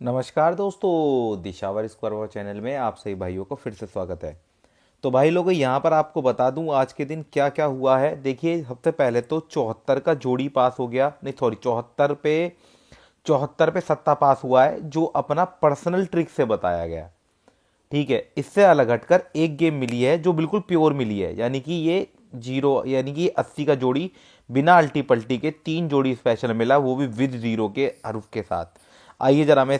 नमस्कार दोस्तों, Disawar square channel में आप सभी भाइयों को फिर से स्वागत है। तो भाई लोगों, यहाँ पर आपको बता दूं आज के दिन क्या क्या हुआ है। देखिए, सबसे पहले तो 74 का जोड़ी पास हो गया, नहीं सॉरी, चौहत्तर पे सत्ता पास हुआ है, जो अपना पर्सनल ट्रिक से बताया गया। ठीक है, इससे अलग हटकर एक गेम मिली है जो बिल्कुल प्योर मिली है, यानी कि ये जीरो, यानी कि 80 का जोड़ी बिना अल्टी पल्टी के 3 जोड़ी स्पेशल मिला, वो भी विद जीरो के हरूफ के साथ। आइए जरा मैं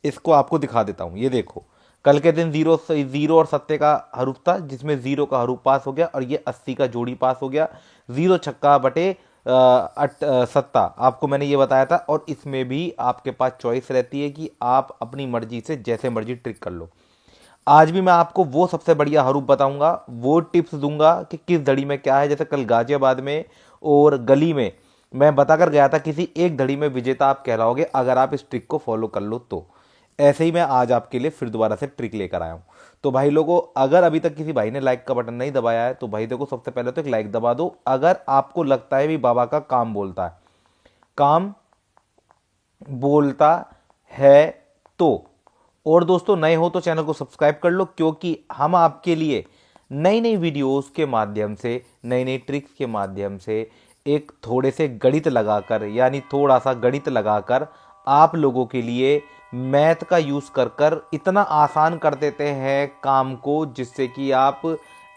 इसको आपको दिखा देता हूँ। ये देखो, कल के दिन जीरो जीरो और सत्ते का हरूफ था, जिसमें जीरो का हरूफ पास हो गया और ये 80 का जोड़ी पास हो गया। जीरो छक्का बटे सत्ता आपको मैंने ये बताया था। और इसमें भी आपके पास चॉइस रहती है कि आप अपनी मर्जी से जैसे मर्जी ट्रिक कर लो। आज भी मैं आपको वो सबसे बढ़िया हरूफ बताऊंगा, वो टिप्स दूंगा कि किस धड़ी में क्या है। जैसे कल गाजियाबाद में और गली में मैं बताकर गया था, किसी एक धड़ी में विजेता आप कहलाओगे अगर आप इस ट्रिक को फॉलो कर लो तो। ऐसे ही मैं आज आपके लिए फिर दोबारा से ट्रिक लेकर आया हूं। तो भाई लोगों, अगर अभी तक किसी भाई ने लाइक का बटन नहीं दबाया है तो भाई देखो, सबसे पहले तो एक लाइक दबा दो अगर आपको लगता है भी बाबा का काम बोलता है, काम बोलता है तो। और दोस्तों, नए हो तो चैनल को सब्सक्राइब कर लो, क्योंकि हम आपके लिए नई नई वीडियोस के माध्यम से, नई नई ट्रिक्स के माध्यम से एक थोड़े से गणित लगाकर, यानी थोड़ा सा गणित लगाकर आप लोगों के लिए मैथ का यूज़ कर कर इतना आसान कर देते हैं काम को, जिससे कि आप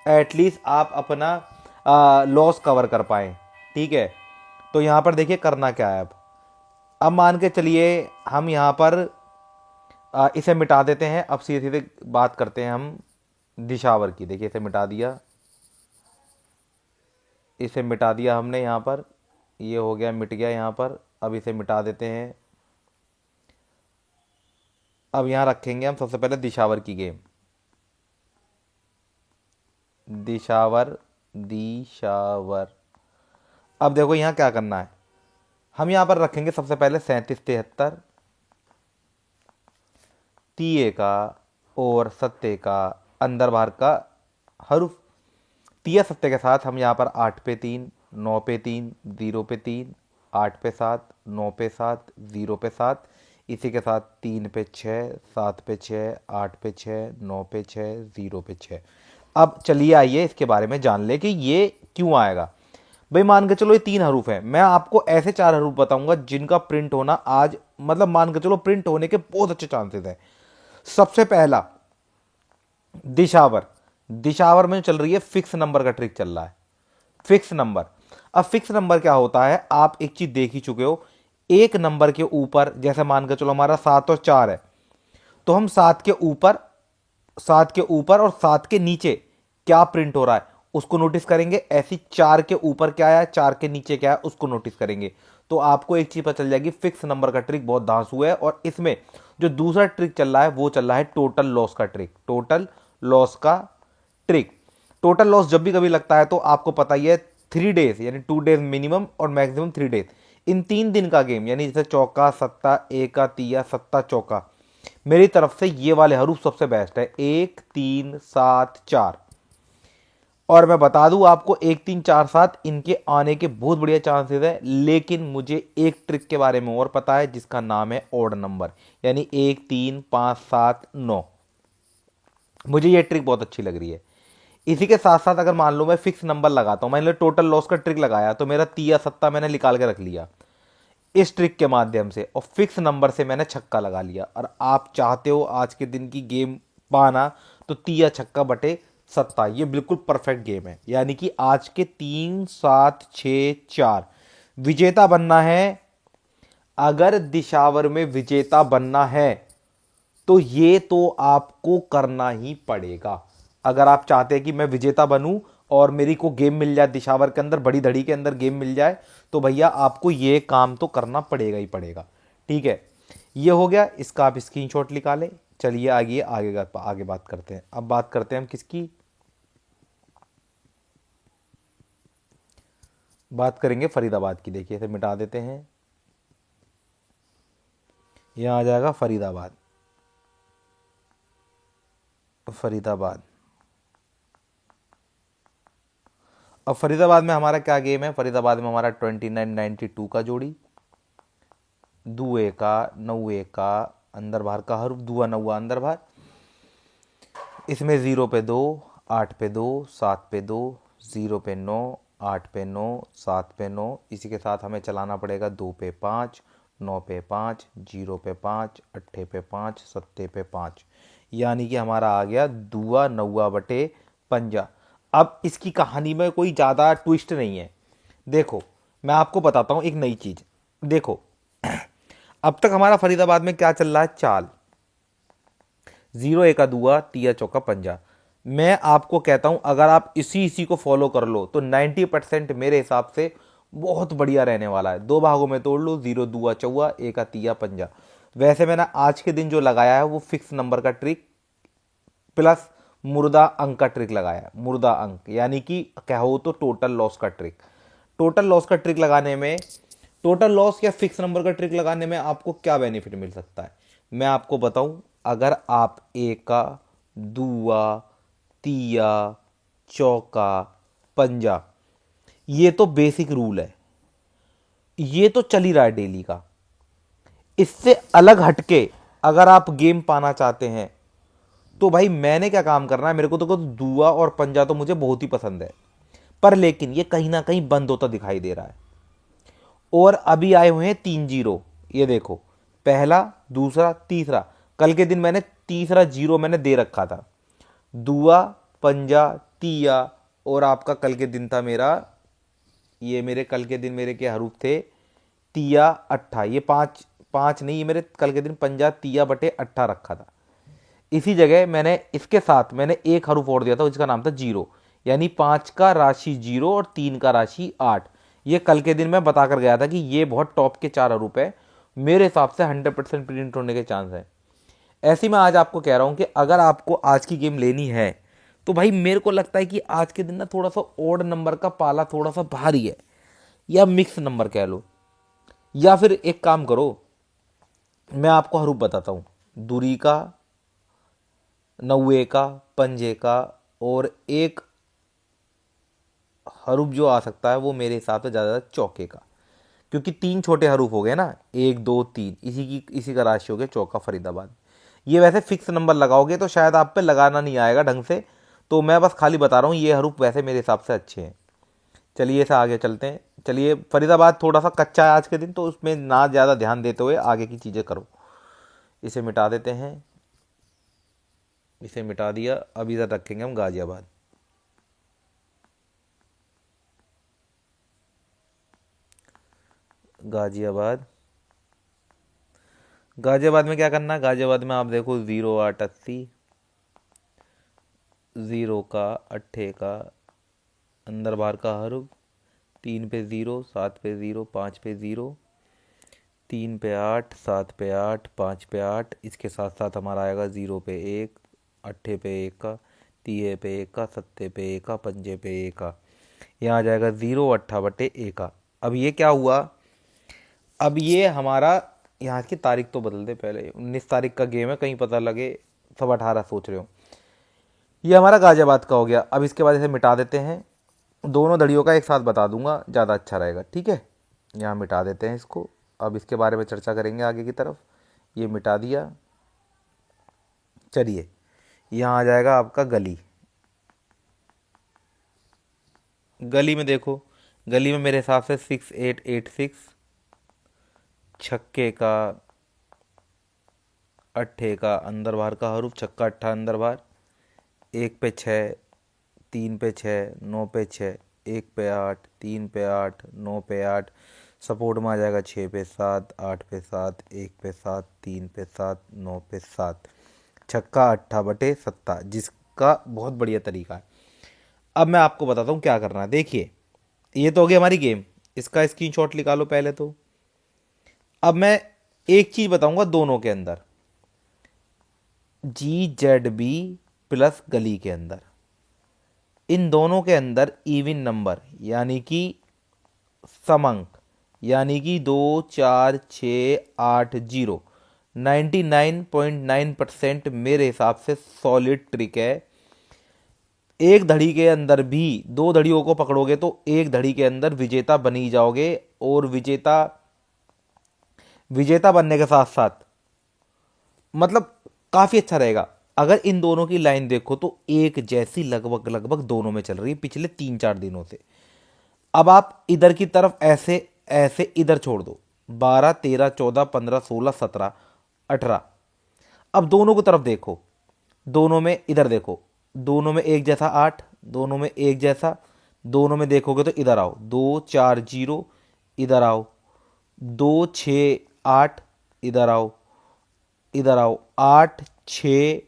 एटलीस्ट आप अपना लॉस कवर कर पाएँ। ठीक है, तो यहाँ पर देखिए करना क्या है। अब मान के चलिए हम यहाँ पर इसे मिटा देते हैं। अब सीधे सीधे बात करते हैं हम दिशावर की। देखिए, इसे मिटा दिया, इसे मिटा दिया हमने यहाँ पर। ये हो गया, मिट गया यहाँ पर। अब इसे मिटा देते हैं। अब यहाँ रखेंगे हम सबसे पहले दिशावर की गेम। दिशावर, दिशावर। अब देखो यहाँ क्या करना है। हम यहाँ पर रखेंगे सबसे पहले 37 73 तीये का और सत्ते का अंदर बाहर का हरूफ। तिया सत्ते के साथ हम यहाँ पर 8 पे 3, 9 पे 3, 0 पे 3, 8 पे 7, 9 पे 7, 0 पे 7। इसी के साथ 3 पे 6, 7 पे 6, 8 पे 6, 9 पे 6, 0 पे 6। अब चलिए आइए इसके बारे में जान ले कि ये क्यों आएगा। भाई मान के चलो ये 3 हरूफ है, मैं आपको ऐसे 4 हरूफ बताऊंगा जिनका प्रिंट होना आज, मतलब मान के चलो प्रिंट होने के बहुत अच्छे चांसेस हैं। सबसे पहला, दिशावर। दिशावर में चल रही है फिक्स नंबर का ट्रिक चल रहा है, फिक्स नंबर। अब फिक्स नंबर क्या होता है, आप एक चीज देख ही चुके हो। एक नंबर के ऊपर, जैसे मान के चलो हमारा 7 और 4 है, तो हम 7 के ऊपर, 7 के ऊपर और 7 के नीचे क्या प्रिंट हो रहा है उसको नोटिस करेंगे। ऐसी 4 के ऊपर क्या है, 4 के नीचे क्या है उसको नोटिस करेंगे। तो आपको एक चीज पता चल जाएगी, फिक्स नंबर का ट्रिक बहुत धांसू है। और इसमें जो दूसरा ट्रिक चल रहा है वो चल रहा है टोटल लॉस का ट्रिक। टोटल लॉस का ट्रिक। टोटल लॉस जब भी कभी लगता है तो आपको पता ही है, 3 डेज यानी 2 डेज मिनिमम और मैक्सिमम 3 डेज, इन 3 दिन का गेम, यानी जैसे चौका सत्ता, एका तिया सत्ता चौका, मेरी तरफ से ये वाले हरूफ सबसे बेस्ट है, 1 3 7 4। और मैं बता दूं आपको, 1 3 4 7 इनके आने के बहुत बढ़िया चांसेस है। लेकिन मुझे एक ट्रिक के बारे में और पता है, जिसका नाम है ऑड नंबर, यानी 1 3 5 7 9। मुझे ये ट्रिक बहुत अच्छी लग रही है। इसी के साथ साथ अगर मान लो मैं फिक्स नंबर लगाता हूं, मैंने टोटल लॉस का ट्रिक लगाया, तो मेरा तिया सत्ता मैंने निकाल के रख लिया इस ट्रिक के माध्यम से, और फिक्स नंबर से मैंने छक्का लगा लिया। और आप चाहते हो आज के दिन की गेम पाना, तो तिया छक्का बटे सत्ता, ये बिल्कुल परफेक्ट गेम है। यानी कि आज के 3 7 6 4 विजेता बनना है। अगर दिशावर में विजेता बनना है तो ये तो आपको करना ही पड़ेगा। अगर आप चाहते हैं कि मैं विजेता बनूं और मेरी को गेम मिल जाए दिशावर के अंदर, बड़ी धड़ी के अंदर गेम मिल जाए, तो भैया आपको ये काम तो करना पड़ेगा ही पड़ेगा। ठीक है, ये हो गया, इसका आप स्क्रीनशॉट निकालें। चलिए आगे आगे आगे बात करते हैं। अब बात करते हैं हम किसकी, बात करेंगे फरीदाबाद की। देखिए, इसे मिटा देते हैं, यहां आ जाएगा फरीदाबाद। फरीदाबाद। अब फरीदाबाद में हमारा क्या गेम है, फरीदाबाद में हमारा 29 92 का जोड़ी, दुए का, नौवे का, अंदर बाहर का हरूफ, दुआ नौवा अंदर बाहर। इसमें 0 पे 2, 8 पे 2, 7 पे 2, 0 पे 9, 8 पे 9, 7 पे 9। इसी के साथ हमें चलाना पड़ेगा 2 पे 5, 9 पे 5, 0 पे 5, 8 पे 5, 7 पे 5। यानी कि हमारा आ गया दुआ नौवा बटे पंजा। अब इसकी कहानी में कोई ज़्यादा ट्विस्ट नहीं है। देखो मैं आपको बताता हूँ एक नई चीज़। देखो अब तक हमारा फरीदाबाद में क्या चल रहा है, चाल 0 एका दुआ, तिया चौका पंजा। मैं आपको कहता हूं अगर आप इसी को फॉलो कर लो तो 90% मेरे हिसाब से बहुत बढ़िया रहने वाला है। दो भागों में तोड़ लो, 0 दुआ चौवा, एका तिया पंजा। वैसे मैंने आज के दिन जो लगाया है वो फिक्स नंबर का ट्रिक प्लस मुर्दा अंक का ट्रिक लगाया है। मुर्दा अंक यानी कि कहो तो टोटल लॉस का ट्रिक। टोटल लॉस का ट्रिक लगाने में, टोटल लॉस या फिक्स नंबर का ट्रिक लगाने में आपको क्या बेनिफिट मिल सकता है मैं आपको बताऊं। अगर आप एका, दुआ, तिया, चौका, पंजा, ये तो बेसिक रूल है, ये तो चल ही रहा है डेली का। इससे अलग हटके अगर आप गेम पाना चाहते हैं तो भाई मैंने क्या काम करना है, मेरे को तो दुआ और पंजा तो मुझे बहुत ही पसंद है, पर लेकिन ये कहीं ना कहीं बंद होता दिखाई दे रहा है। और अभी आए हुए हैं 3-0, ये देखो पहला, दूसरा, तीसरा। कल के दिन मैंने तीसरा 0 मैंने दे रखा था। दुआ, पंजा, तिया और आपका कल के दिन था मेरा, ये मेरे कल के दिन मेरे के हरूफ थे तिया अट्ठा। ये पाँच पाँच नहीं, ये मेरे कल के दिन पंजा तिया बटे अट्ठा रखा था। इसी जगह मैंने इसके साथ मैंने एक हरूफ और दिया था जिसका नाम था 0, यानी 5 का राशि 0 और 3 का राशि 8। ये कल के दिन मैं बता कर गया था कि ये बहुत टॉप के 4 हरूफ है, मेरे हिसाब से 100% प्रिंट होने के चांस है। ऐसे ही मैं आज आपको कह रहा हूं कि अगर आपको आज की गेम लेनी है तो भाई मेरे को लगता है कि आज के दिन ना थोड़ा सा ओड नंबर का पाला थोड़ा सा भारी है, या मिक्स नंबर कह लो। या फिर एक काम करो, मैं आपको हरूफ बताता हूं, दूरी का, नौवे का, पंजे का, और एक हरूफ जो आ सकता है वो मेरे हिसाब से ज़्यादा चौके का, क्योंकि 3 छोटे हरूफ हो गए ना, 1 2 3, इसी का राशि हो गया चौका फरीदाबाद। ये वैसे फिक्स नंबर लगाओगे तो शायद आप पे लगाना नहीं आएगा ढंग से, तो मैं बस खाली बता रहा हूँ ये हरूफ वैसे मेरे हिसाब से अच्छे हैं। चलिए ऐसे आगे चलते हैं। चलिए फरीदाबाद थोड़ा सा कच्चा है आज के दिन, तो उसमें ना ज़्यादा ध्यान देते हुए आगे की चीज़ें करो। इसे मिटा देते हैं, इसे मिटा दिया। अब इधर रखेंगे हम गाजियाबाद। गाजियाबाद, गाजियाबाद में क्या करना है, गाजियाबाद में आप देखो 0 8 80, 0 का, अट्ठे का, अंदर बाहर का हरूफ, 3 पे 0, 7 पे 0, 5 पे 0, 3 पे 8, 7 पे 8, 5 पे 8। इसके साथ साथ हमारा आएगा 0 पे 1, अट्ठे पे 1 का, तिये पे 1 का, सत्ते पे 1 का, पंजे पे 1 का। यहाँ आ जाएगा 0 अट्ठा बटे 1 का। अब ये क्या हुआ, अब ये हमारा यहाँ की तारीख तो बदल दे, पहले 19 तारीख का गेम है, कहीं पता लगे सब 18 सोच रहे हो। ये हमारा गाजियाबाद का हो गया। अब इसके बाद इसे मिटा देते हैं, दोनों दड़ियों का एक साथ बता दूंगा, ज़्यादा अच्छा रहेगा, ठीक है। यहाँ मिटा देते हैं इसको, अब इसके बारे में चर्चा करेंगे आगे की तरफ। ये मिटा दिया। चलिए यहाँ आ जाएगा आपका गली। गली में देखो, गली में मेरे हिसाब से 6 8 8 6, छक्के का, अट्ठे का, अंदर बाहर का हरूफ, छक्का अट्ठा अंदर बाहर, 1 पे 6, 3 पे 6, 9 पे 6, 1 पे 8, 3 पे 8, 9 पे 8। सपोर्ट में आ जाएगा 6 पे 7, 8 पे 7, 1 पे 7, 3 पे 7, 9 पे 7। छक्का अट्ठा बटे सत्ता, जिसका बहुत बढ़िया तरीका है। अब मैं आपको बताता हूँ क्या करना है। देखिए ये तो हो गई हमारी गेम, इसका स्क्रीनशॉट निकालो पहले तो। अब मैं एक चीज़ बताऊंगा दोनों के अंदर, GZB प्लस गली के अंदर, इन दोनों के अंदर इवन नंबर यानी कि समंक, यानी कि 2 4 6 8 0, 99.9% मेरे हिसाब से सॉलिड ट्रिक है। एक धड़ी के अंदर भी 2 धड़ियों को पकड़ोगे तो एक धड़ी के अंदर विजेता बनी जाओगे, और विजेता विजेता बनने के साथ साथ मतलब काफ़ी अच्छा रहेगा। अगर इन दोनों की लाइन देखो तो एक जैसी लगभग लगभग दोनों में चल रही है पिछले 3-4 दिनों से। अब आप इधर की तरफ ऐसे ऐसे इधर छोड़ दो, 12 13 14 15 16 17 18। अब दोनों की तरफ देखो, दोनों में इधर देखो, दोनों में एक जैसा 8, दोनों में एक जैसा, दोनों में देखोगे तो इधर आओ 2 4 0, इधर आओ 2 6 8, इधर आओ, इधर आओ 8 6,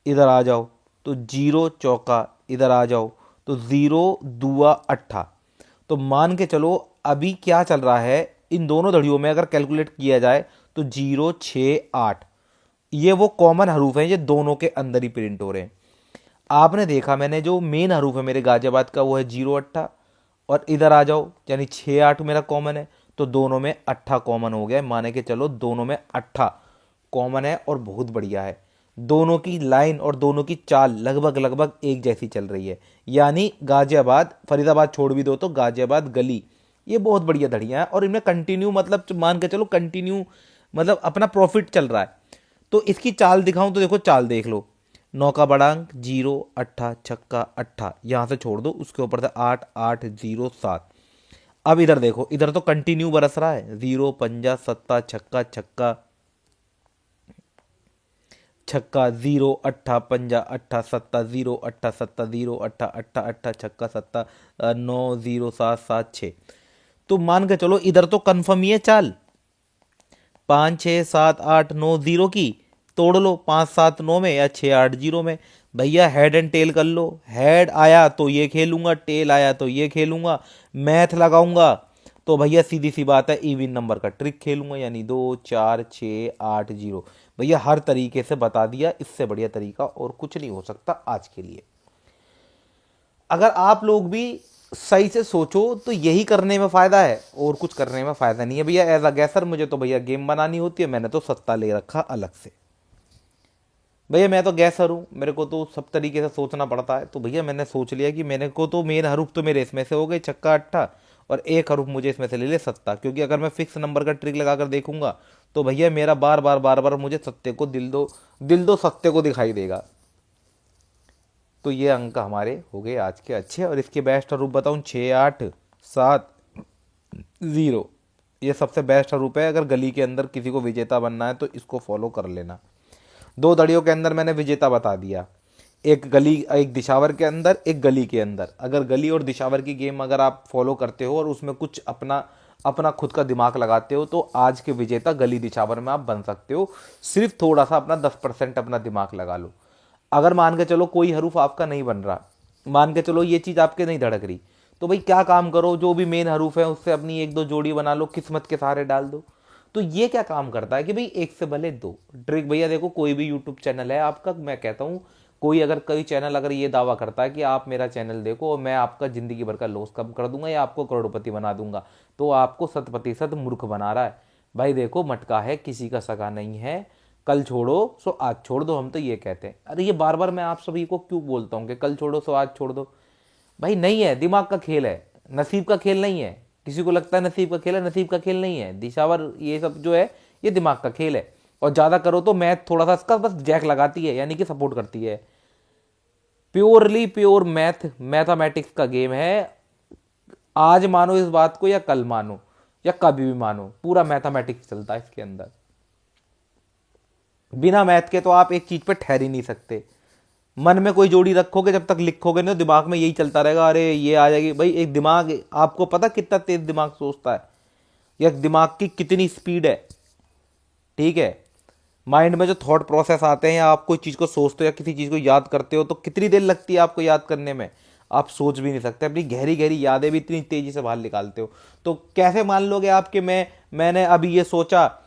इधर आ जाओ तो 0 चौका, इधर आ जाओ तो 0 2 8। तो मान के चलो अभी क्या चल रहा है इन दोनों धड़ियों में, अगर कैलकुलेट किया जाए तो 0 6 8, ये वो कॉमन हरूफ हैं, ये दोनों के अंदर ही प्रिंट हो रहे हैं। आपने देखा मैंने जो मेन हरूफ है मेरे गाजियाबाद का वो है 0 8, और इधर आ जाओ यानी 6 8 मेरा कॉमन है, तो दोनों में 8 कॉमन हो गया है। माने के चलो दोनों में 8 कॉमन है और बहुत बढ़िया है। दोनों की लाइन और दोनों की चाल लगभग लगभग एक जैसी चल रही है। यानी गाजियाबाद फरीदाबाद छोड़ भी दो तो गाजियाबाद गली, ये बहुत बढ़िया धड़ियाँ हैं और इनमें कंटिन्यू मतलब मान के चलो कंटिन्यू मतलब अपना प्रॉफिट चल रहा है। तो इसकी चाल दिखाऊं तो देखो चाल देख लो, 9 का बड़ा अंक 0 8 6 8, यहाँ से छोड़ दो, उसके ऊपर से 8 8 0 7। अब इधर देखो, इधर तो कंटिन्यू बरस रहा है, 0 5 7 6 छक्का 0 8 5 8 7 0 8 7 0 8 8 6 तो मान के चलो इधर तो कन्फर्म ही है चाल, 5 6 7 8 9 0 की तोड़ लो, 5 7 9 में या 6 8 0 में। भैया हेड एंड टेल कर लो, हेड आया तो ये खेलूंगा, टेल आया तो ये खेलूंगा, मैथ लगाऊंगा तो भैया सीधी सी बात है इवन नंबर का ट्रिक खेलूंगा, यानी 2 4 6 8 0। भैया हर तरीके से बता दिया, इससे बढ़िया तरीका और कुछ नहीं हो सकता आज के लिए। अगर आप लोग भी सही से सोचो तो यही करने में फ़ायदा है और कुछ करने में फ़ायदा नहीं है भैया। एज अ गैसर मुझे तो भैया गेम बनानी होती है, मैंने तो सत्ता ले रखा अलग से। भैया मैं तो गैसर हूँ, मेरे को तो सब तरीके से सोचना पड़ता है। तो भैया मैंने सोच लिया कि मेरे को तो मेन हरूफ तो मेरे इसमें से हो गई छक्का अट्ठा, और एक हरूफ मुझे इसमें से ले ले सत्ता, क्योंकि अगर मैं फिक्स नंबर का ट्रिक लगा कर देखूंगा तो भैया मेरा बार बार बार बार मुझे सत्ते को दिल दो सत्ते को दिखाई देगा। तो ये अंक हमारे हो गए आज के अच्छे, और इसके बेस्ट हरूफ बताऊँ 6 8 7 0, ये सबसे बेस्ट हरूफ है। अगर गली के अंदर किसी को विजेता बनना है तो इसको फॉलो कर लेना। दो दड़ियों के अंदर मैंने विजेता बता दिया, एक गली एक दिशावर के अंदर, एक गली के अंदर। अगर गली और दिशावर की गेम अगर आप फॉलो करते हो और उसमें कुछ अपना अपना खुद का दिमाग लगाते हो तो आज के विजेता गली दिशावर में आप बन सकते हो। सिर्फ थोड़ा सा अपना 10% अपना दिमाग लगा लो। अगर मान के चलो कोई हरूफ आपका नहीं बन रहा, मान के चलो ये चीज़ आपके नहीं धड़क रही, तो भाई क्या काम करो, जो भी मेन हरूफ है उससे अपनी एक दो जोड़ी बना लो, किस्मत के सहारे डाल दो। तो ये क्या काम करता है कि भाई एक से भले दो ट्रिक। भैया देखो कोई भी यूट्यूब चैनल है आपका, मैं कहता हूँ कोई चैनल अगर ये दावा करता है कि आप मेरा चैनल देखो और मैं आपका जिंदगी भर का लॉस कम कर दूंगा या आपको करोड़पति बना दूंगा, तो आपको 100% मूर्ख बना रहा है। भाई देखो मटका है, किसी का सगा नहीं है, कल छोड़ो सो आज छोड़ दो, हम तो ये कहते हैं। अरे ये बार बार मैं आप सभी को क्यों बोलता हूँ कि कल छोड़ो सो आज छोड़ दो? भाई नहीं है, दिमाग का खेल है, नसीब का खेल नहीं है। किसी को लगता है नसीब का खेल है, नसीब का खेल नहीं है। दिशावर ये सब जो है ये दिमाग का खेल है, और ज़्यादा करो तो मैथ थोड़ा सा इसका बस जैक लगाती है, यानी कि सपोर्ट करती है। प्योरली प्योर मैथमेटिक्स का गेम है। आज मानो इस बात को या कल मानो या कभी भी मानो, पूरा मैथमेटिक्स चलता है इसके अंदर। बिना मैथ के तो आप एक चीज पे ठहर ही नहीं सकते। मन में कोई जोड़ी रखोगे, जब तक लिखोगे नहीं तो दिमाग में यही चलता रहेगा, अरे ये आ जाएगी। भाई एक दिमाग, आपको पता कितना तेज दिमाग सोचता है, या दिमाग की कितनी स्पीड है, ठीक है। माइंड में जो थॉट प्रोसेस आते हैं, या आप कोई चीज़ को सोचते हो या किसी चीज़ को याद करते हो तो कितनी देर लगती है आपको याद करने में, आप सोच भी नहीं सकते। अपनी गहरी गहरी यादें भी इतनी तेजी से बाहर निकालते हो। तो कैसे मान लोगे आप कि मैंने अभी ये सोचा,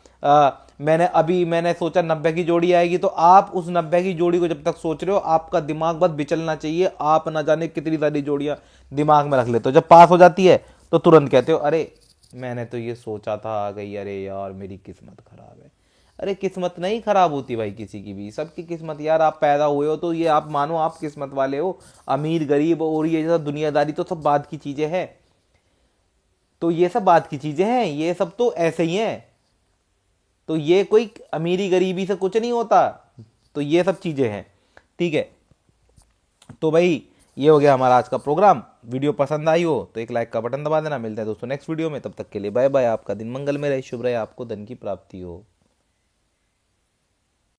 मैंने सोचा 90 की जोड़ी आएगी, तो आप उस 90 की जोड़ी को जब तक सोच रहे हो आपका दिमाग बस विचलना चाहिए, आप ना जाने कितनी सारी जोड़ियां दिमाग में रख लेते हो। जब पास हो जाती है तो तुरंत कहते हो अरे मैंने तो ये सोचा था आ गई, अरे यार मेरी किस्मत खराब है। अरे किस्मत नहीं खराब होती भाई किसी की भी, सबकी किस्मत यार, आप पैदा हुए हो तो ये आप मानो आप किस्मत वाले हो। अमीर गरीब और ये सब दुनियादारी तो सब बात की चीजें हैं, तो ये सब बात की चीजें हैं, ये सब तो ऐसे ही हैं। तो ये कोई अमीरी गरीबी से कुछ नहीं होता। तो ये सब चीज़ें हैं, ठीक है। तो भाई ये हो गया हमारा आज का प्रोग्राम। वीडियो पसंद आई हो तो एक लाइक का बटन दबा देना। मिलते हैं दोस्तों नेक्स्ट वीडियो में, तब तक के लिए बाय बाय। आपका दिन मंगल में रहे, शुभ रहे, आपको धन की प्राप्ति हो।